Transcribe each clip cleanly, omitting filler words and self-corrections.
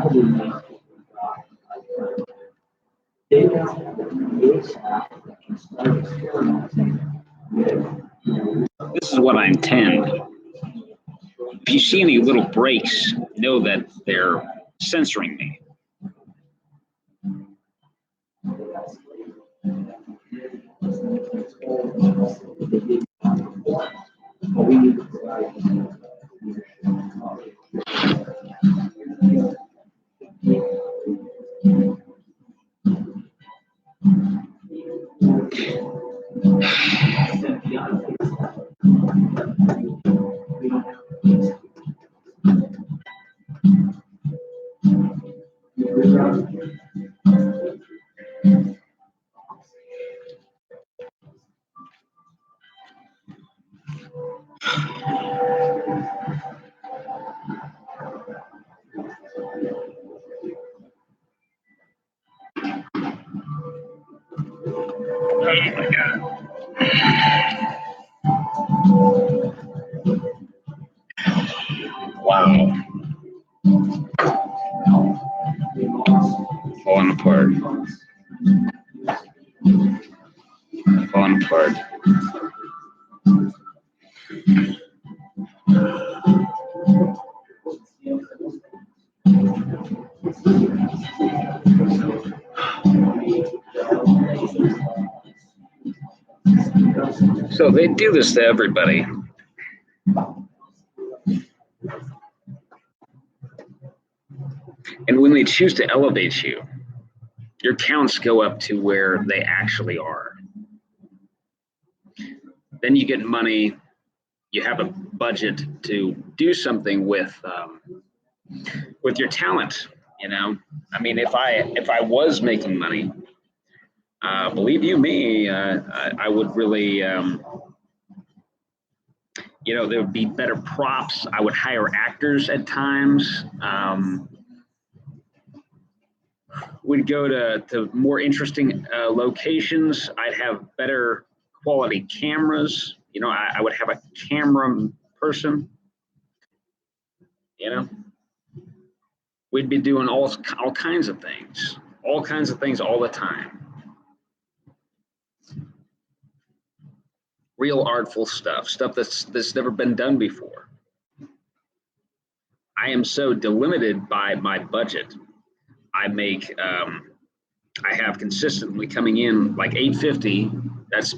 This is what I intend. If you see any little breaks, know that they're censoring me. Oh my God. Wow. Falling apart. Falling apart. So they do this to everybody. And when they choose to elevate you, your counts go up to where they actually are. Then you get money, you have a budget to do something with your talent, you know? I mean, if I was making money, believe you me, I would really, you know, there would be better props. I would hire actors at times. We'd go to more interesting locations. I'd have better quality cameras. You know, I would have a camera person. You know, we'd be doing all kinds of things, all the time. Real artful stuff that's never been done before. I am so delimited by my budget. I make I have consistently coming in like $850. That's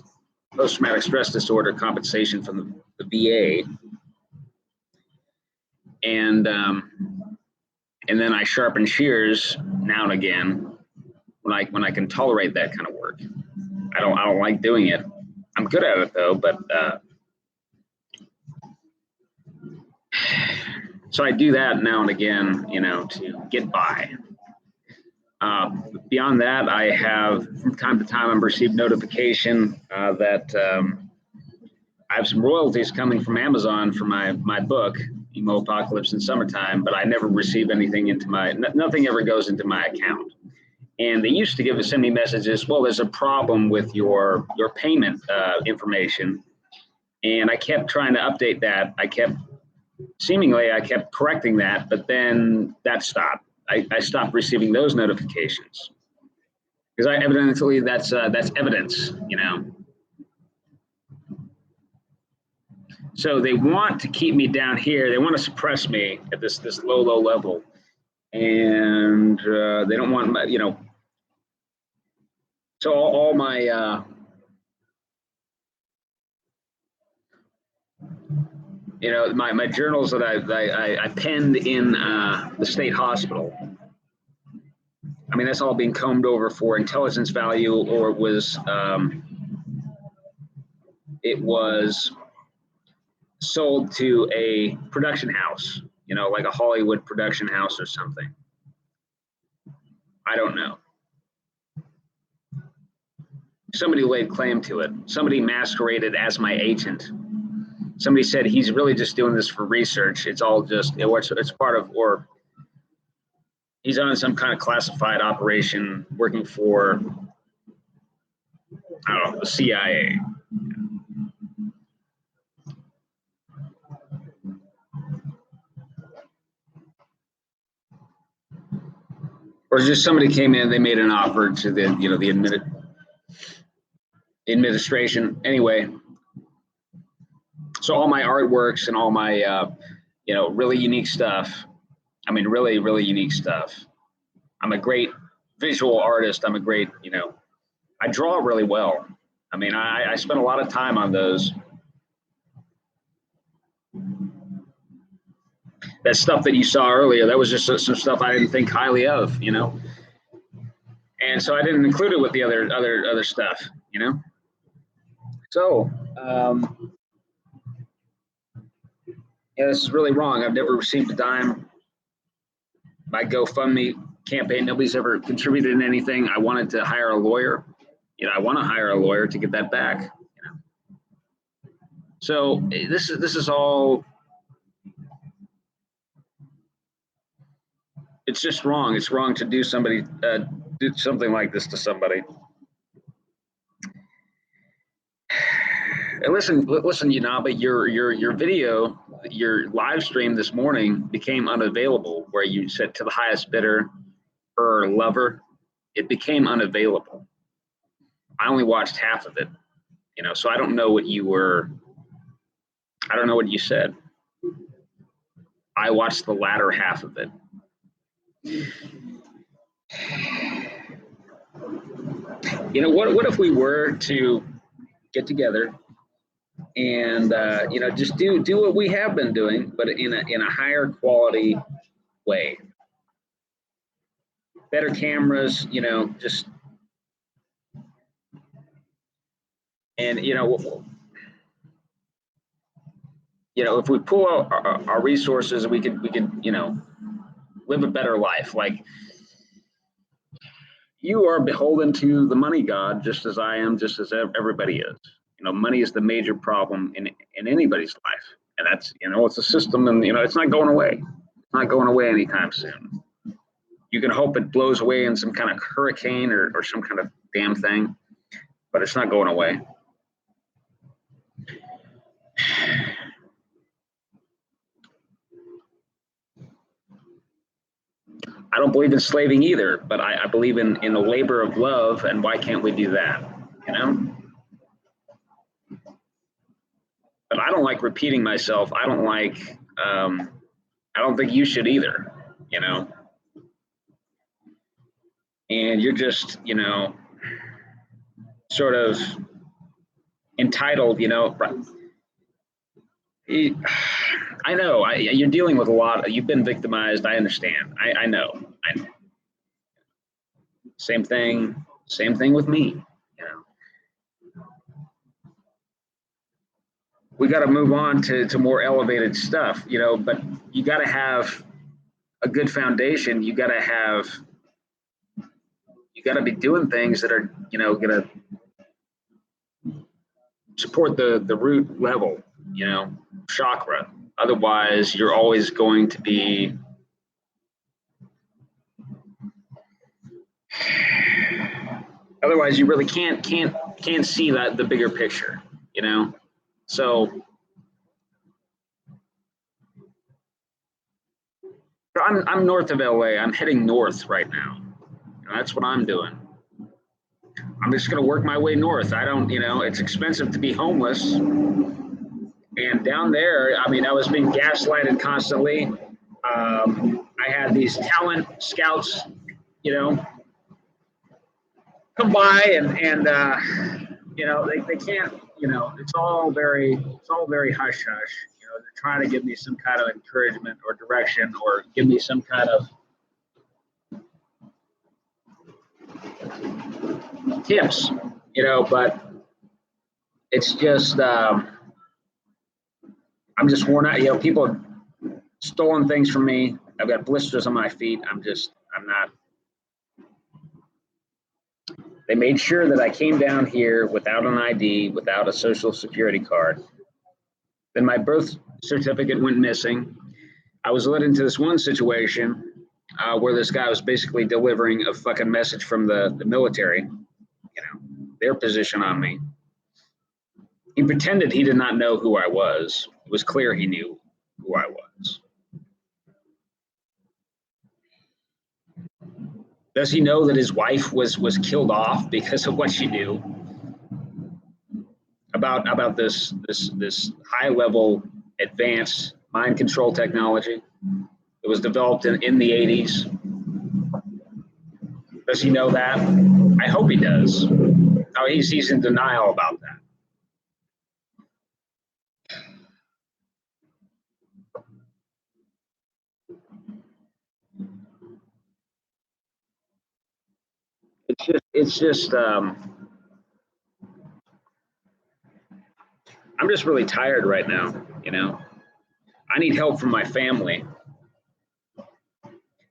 post-traumatic stress disorder compensation from the VA, and then I sharpen shears now and again when I can tolerate that kind of work. I don't like doing it. I'm good at it though, but so I do that now and again, you know, to get by. Beyond that, I have from time to time I've received notification that I have some royalties coming from Amazon for my book, Emo Apocalypse in Summertime, but I never receive anything into nothing ever goes into my account. And they used to send me messages, well, there's a problem with your payment information. And I kept trying to update that. I kept correcting that, but then that stopped. I stopped receiving those notifications because evidently that's evidence, you know. So they want to keep me down here. They want to suppress me at this low level, and they don't want my, you know. So all my you know, my journals that I penned in the state hospital. I mean, that's all being combed over for intelligence value, or it was sold to a production house, you know, like a Hollywood production house or something. I don't know. Somebody laid claim to it. Somebody masqueraded as my agent. Somebody said he's really just doing this for research. It's all just, it's part of, or he's on some kind of classified operation working for, I don't know, the CIA. Or just somebody came in, they made an offer to the, the administration. Anyway, so all my artworks and all my, really unique stuff. I mean, really, really unique stuff. I'm a great visual artist. I'm a great, I draw really well. I mean, I spent a lot of time on those. That stuff that you saw earlier, that was just some stuff I didn't think highly of, and so I didn't include it with the other stuff, So, this is really wrong. I've never received a dime. My GoFundMe campaign, nobody's ever contributed in anything. I wanted to hire a lawyer. I want to hire a lawyer to get that back. So this is all. It's just wrong. It's wrong to do something like this to somebody. And listen, Yanaba, your video, your live stream this morning became unavailable, where you said to the highest bidder per lover. It became unavailable. I only watched half of it, so I don't know what you said. I watched the latter half of it. What if we were to get together and just do what we have been doing, but in a higher quality way, better cameras, just, and if we pull out our resources, we could live a better life. Like, you are beholden to the money god, just as I am, just as everybody is. Money is the major problem in anybody's life, and that's it's a system, and it's not going away. It's not going away anytime soon. You can hope it blows away in some kind of hurricane or some kind of damn thing, but it's not going away. I don't believe in slaving either, but I believe in the labor of love, and why can't we do that? But I don't like repeating myself. I don't like. I don't think you should either. And you're just, sort of entitled. I know you're dealing with a lot. You've been victimized. I understand. I know. Same thing with me. We got to move on to more elevated stuff, but you got to have a good foundation. You got to be doing things that are, going to support the root level, chakra. Otherwise, you're always going to be otherwise you really can't see the bigger picture, So I'm north of LA. I'm heading north right now. That's what I'm doing. I'm just going to work my way north. I don't, it's expensive to be homeless. And down there, I mean, I was being gaslighted constantly. I had these talent scouts, come by and they can't, it's all very hush hush. They're trying to give me some kind of encouragement or direction, or give me some kind of tips, but it's just, I'm just worn out. People have stolen things from me. I've got blisters on my feet. I'm not. They made sure that I came down here without an ID, without a social security card. Then my birth certificate went missing. I was led into this one situation where this guy was basically delivering a fucking message from the military, their position on me. He pretended he did not know who I was. It was clear he knew who I was. Does he know that his wife was killed off because of what she knew about this high level advanced mind control technology that was developed in the 80s? Does he know that? I hope he does. Oh, he's in denial about that. It's just I'm just really tired right now. I need help from my family.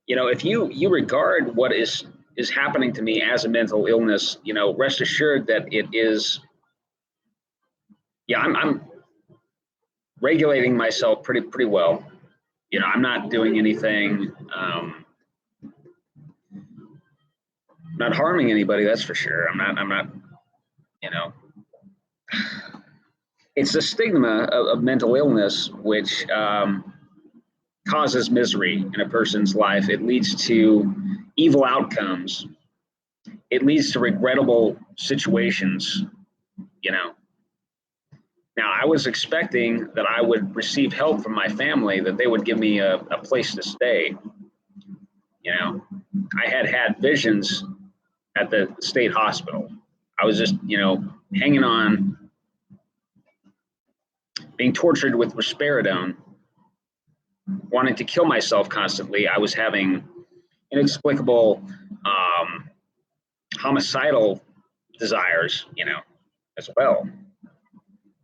If you regard what is happening to me as a mental illness, rest assured that it is. Yeah, I'm regulating myself pretty well. I'm not doing anything, not harming anybody. That's for sure. I'm not. You know, it's the stigma of mental illness which causes misery in a person's life. It leads to evil outcomes. It leads to regrettable situations. You know. Now, I was expecting that I would receive help from my family, that they would give me a place to stay. I had visions at the state hospital. I was just, hanging on, being tortured with risperidone, wanting to kill myself constantly. I was having inexplicable homicidal desires, as well.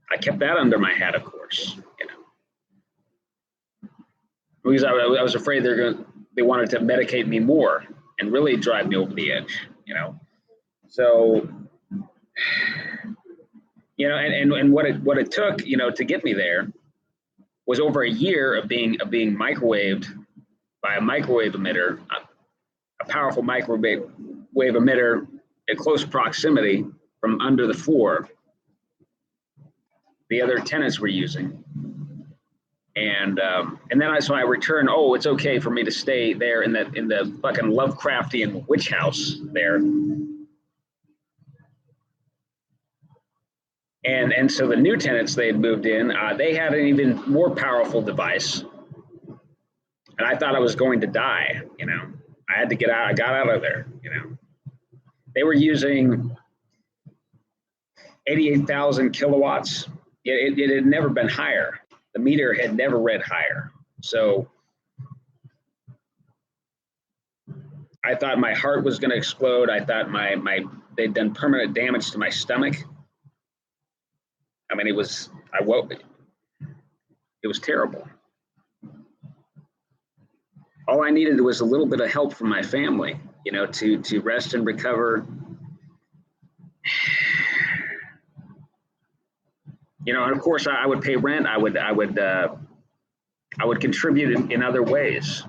I kept that under my hat, of course, because I was afraid they wanted to medicate me more and really drive me over the edge. So, and what it took, to get me there was over a year of being microwaved by a microwave emitter, a powerful microwave emitter at close proximity from under the floor the other tenants were using. And then I returned. Oh, it's okay for me to stay there in the fucking Lovecraftian witch house there. And so the new tenants they had moved in, they had an even more powerful device, and I thought I was going to die. I had to get out. I got out of there. They were using 88,000 kilowatts. It had never been higher. The meter had never read higher. So I thought my heart was going to explode. I thought they'd done permanent damage to my stomach. I mean, it was terrible. All I needed was a little bit of help from my family, to rest and recover. And of course I would pay rent. I would contribute in other ways.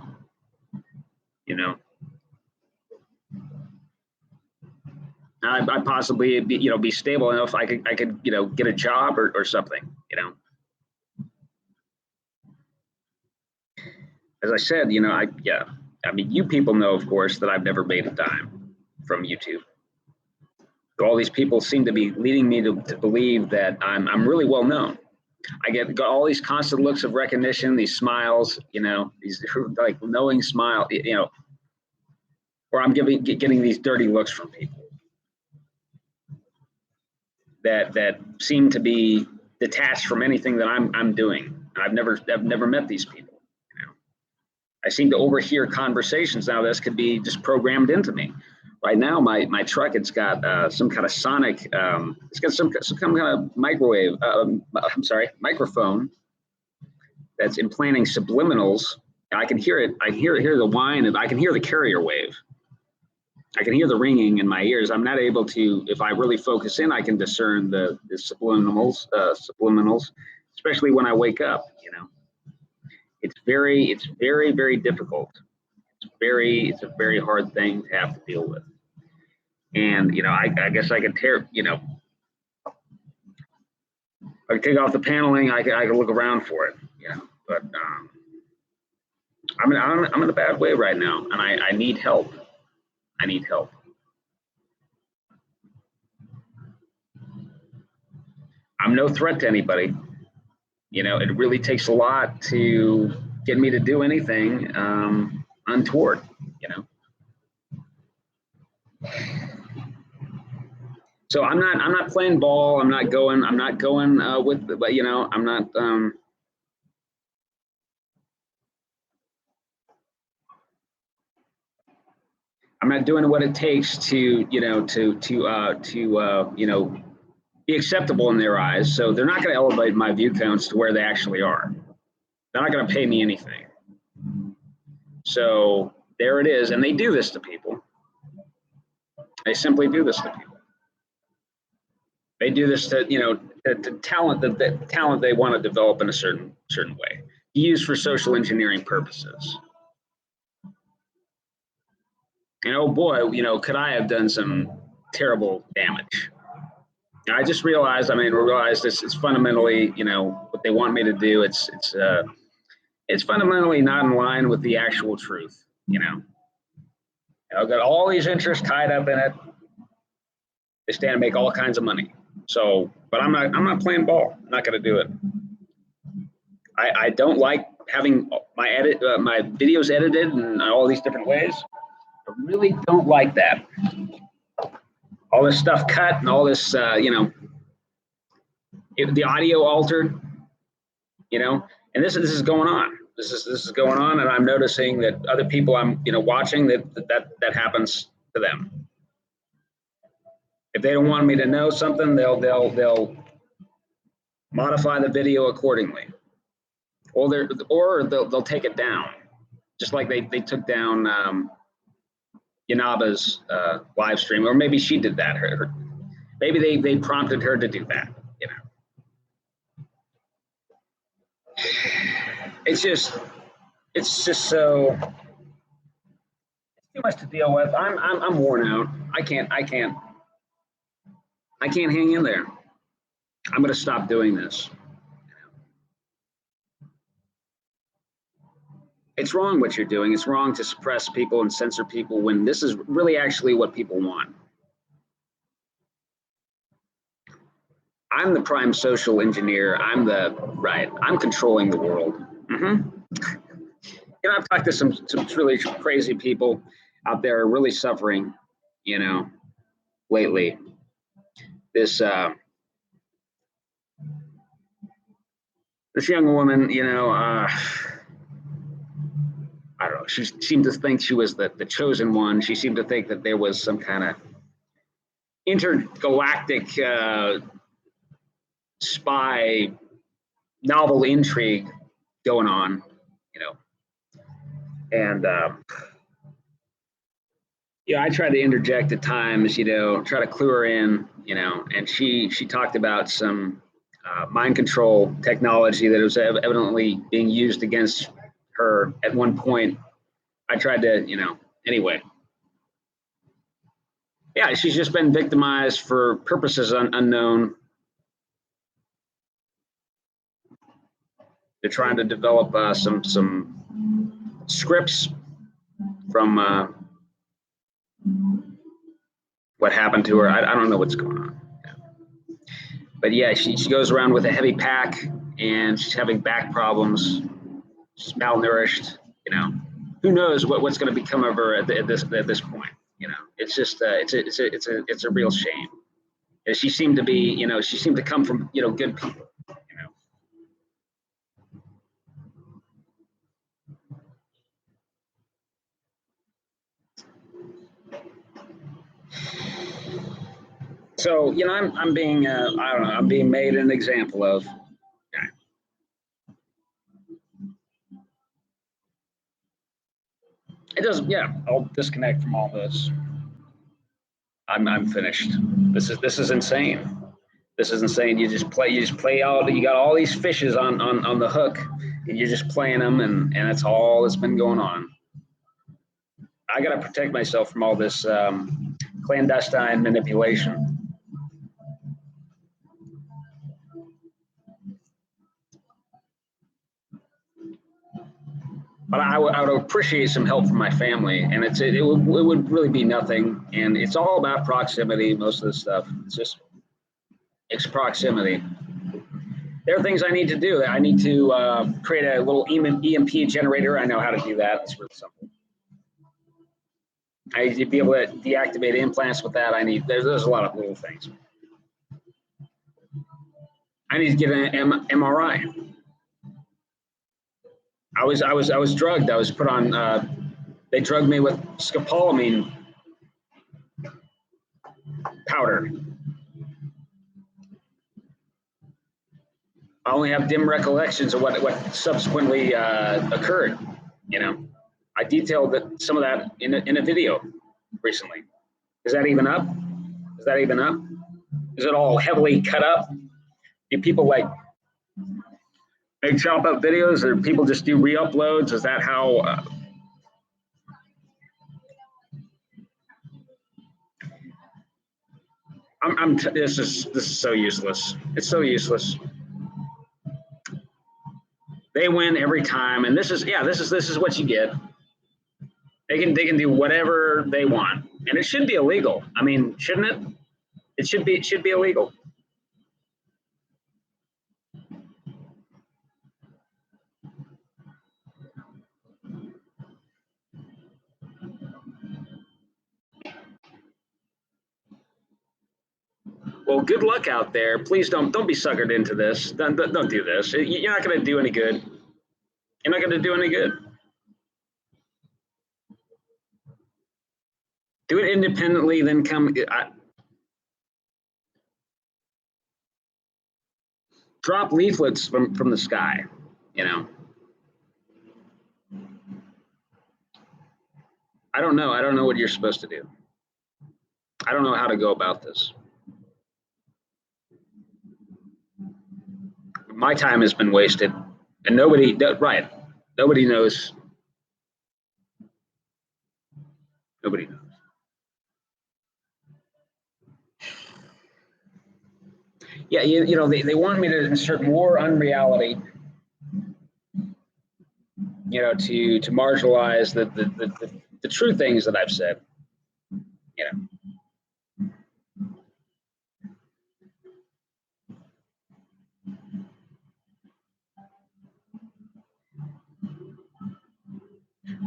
I'd possibly be stable enough. I could get a job or something. As I said, I mean, you people know, of course, that I've never made a dime from YouTube. All these people seem to be leading me to believe that I'm really well known. I got all these constant looks of recognition, these smiles, these like knowing smile, or I'm getting these dirty looks from people that seem to be detached from anything that I'm doing. I've never met these people. I seem to overhear conversations now. This could be just programmed into me. Right now, my truck, it's got some kind of sonic. It's got some kind of microphone that's implanting subliminals. I can hear it. I hear the whine, and I can hear the carrier wave. I can hear the ringing in my ears. I'm not able to, if I really focus in, I can discern the subliminals, especially when I wake up. It's very, very difficult. It's a very hard thing to have to deal with. And I guess I could I could take off the paneling. I could look around for it. But I'm in a bad way right now, and I need help. I need help. I'm no threat to anybody. You know, it really takes a lot to get me to do anything untoward, you know. So I'm not playing ball. I'm not going with, but you know, I'm not, I'm not doing what it takes to, you know, you know, be acceptable in their eyes. So they're not going to elevate my view counts to where they actually are. They're not going to pay me anything. So there it is. And they do this to people. They simply do this to people. They do this to, you know, to talent, the talent they want to develop in a certain way, used for social engineering purposes. And oh boy, you know, could I have done some terrible damage? I just realized, I realized this is fundamentally, you know, what they want me to do. It's fundamentally not in line with the actual truth, you know. I've got all these interests tied up in it. They stand to make all kinds of money. So, but I'm not playing ball. I'm not going to do it. I don't like having my videos edited in all these different ways. I really don't like that. All this stuff cut and all this, you know, the audio altered, you know, and this is going on. This is going on, and I'm noticing that other people I'm, you know, watching that happens to them. If they don't want me to know something, they'll modify the video accordingly, or they'll take it down, just like they took down Yanaba's live stream, or maybe she did that. Maybe they prompted her to do that. You know, it's just so too much to deal with. I'm worn out. I can't hang in there. I'm going to stop doing this. It's wrong what you're doing. It's wrong to suppress people and censor people when this is really actually what people want. I'm the prime social engineer. I'm controlling the world. Mm-hmm. You know, I've talked to some really crazy people out there really suffering, you know, lately. This young woman, you know, I don't know. She seemed to think she was the chosen one. She seemed to think that there was some kind of intergalactic spy novel intrigue going on, you know. And yeah, I tried to interject at times, you know, try to clue her in, you know. And she talked about some mind control technology that was evidently being used against her at one point. I tried to, you know, anyway. Yeah, she's just been victimized for purposes unknown. They're trying to develop some scripts from what happened to her. I don't know what's going on. But yeah, she goes around with a heavy pack and she's having back problems. She's malnourished, you know. Who knows what's going to become of her at this point, you know. It's just it's a real shame. And she seemed to be, you know, she seemed to come from, you know, good people, you know. So, you know, I'm being, I don't know, I'm being made an example of. It doesn't, yeah, I'll disconnect from all this. I'm finished. This is insane. This is insane. You just play all, you got all these fishes on the hook and you're just playing them and that's all that's been going on. I got to protect myself from all this clandestine manipulation. But I would appreciate some help from my family, and it would really be nothing. And it's all about proximity. Most of this stuff, it's proximity. There are things I need to do. I need to create a little EMP generator. I know how to do that. It's really simple. I need to be able to deactivate implants with that. There's a lot of little things. I need to get an MRI. I was drugged. I was put on. They drugged me with scopolamine powder. I only have dim recollections of what subsequently occurred. You know, I detailed some of that in a video recently. Is that even up? Is that even up? Is it all heavily cut up? Do people they chop up videos, or people just do re-uploads? Is that how? This is so useless. It's so useless. They win every time, and this is what you get. They can do whatever they want, and it should be illegal. I mean, shouldn't it? It should be illegal. Well, good luck out there. Please don't be suckered into this. Don't do this. You're not going to do any good. You're not going to do any good. Do it independently, then come. Drop leaflets from the sky. You know. I don't know. I don't know what you're supposed to do. I don't know how to go about this. My time has been wasted, and nobody knows. Nobody knows. Nobody knows. Yeah, you know, they want me to insert more unreality, you know, to marginalize the true things that I've said, you know.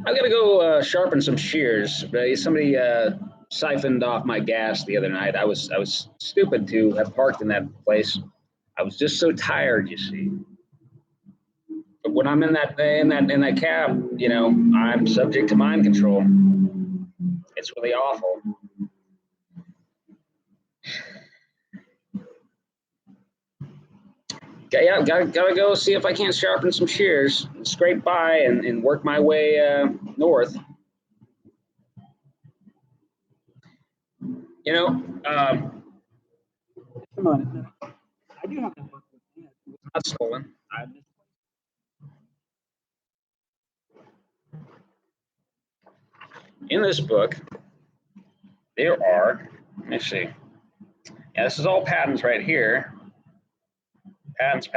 I'm gonna go sharpen some shears. Somebody siphoned off my gas the other night. I was stupid to have parked in that place. I was just so tired, you see. But when I'm in that cab, you know, I'm subject to mind control. It's really awful. Yeah, gotta go see if I can't sharpen some shears, scrape by, and work my way north. You know, come on. I do have that book with me. It's not stolen. In this book, there are, let me see. Yeah, this is all patents right here. Patents.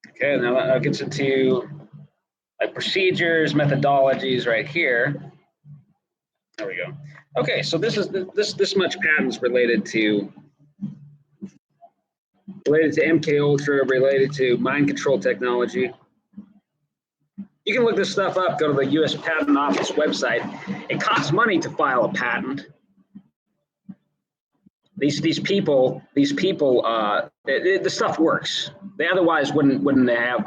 Okay, now that gets into like procedures, methodologies right here. There we go. Okay, so this is this much patents related to MK Ultra, related to mind control technology. You can look this stuff up. Go to the U.S. Patent Office website. It costs money to file a patent. These people, the stuff works. They otherwise wouldn't have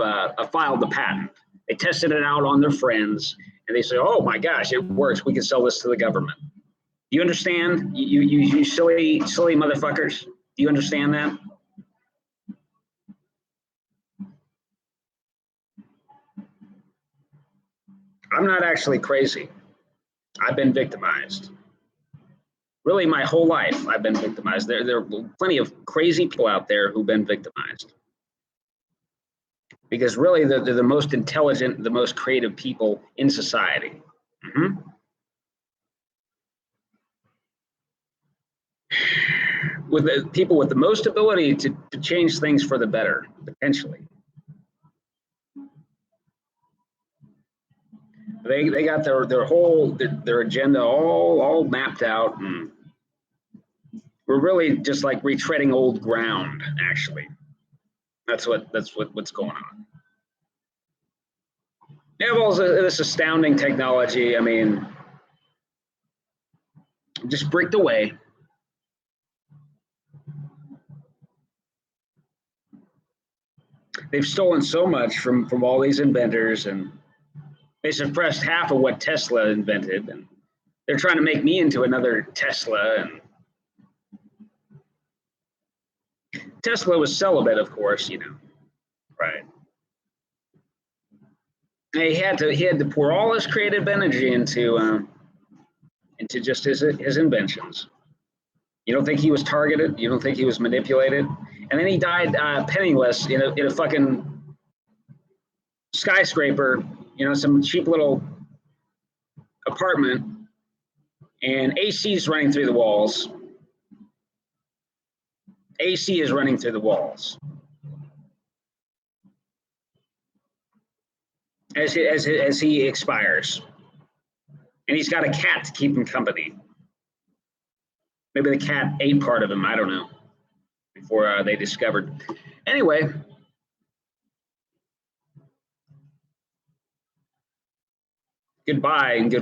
filed the patent. They tested it out on their friends, and they say, "Oh my gosh, it works. We can sell this to the government." Do you understand? You silly motherfuckers. Do you understand that? I'm not actually crazy. I've been victimized. Really, my whole life, I've been victimized. There are plenty of crazy people out there who've been victimized. Because really, they're the most intelligent, the most creative people in society. Mm-hmm. With the people with the most ability to change things for the better, potentially. They got their whole their agenda all mapped out, and we're really just like retreading old ground. Actually, that's what's going on. Yeah, well, this astounding technology. I mean, just bricked away. They've stolen so much from all these inventors, and they suppressed half of what Tesla invented, and they're trying to make me into another Tesla. And Tesla was celibate, of course, you know. Right. He had to pour all his creative energy into just his inventions. You don't think he was targeted? You don't think he was manipulated? And then he died penniless in a fucking skyscraper, you know, some cheap little apartment, and AC is running through the walls. AC is running through the walls as he expires, and he's got a cat to keep him company. Maybe the cat ate part of him. I don't know. Before they discovered. Anyway, goodbye and good luck.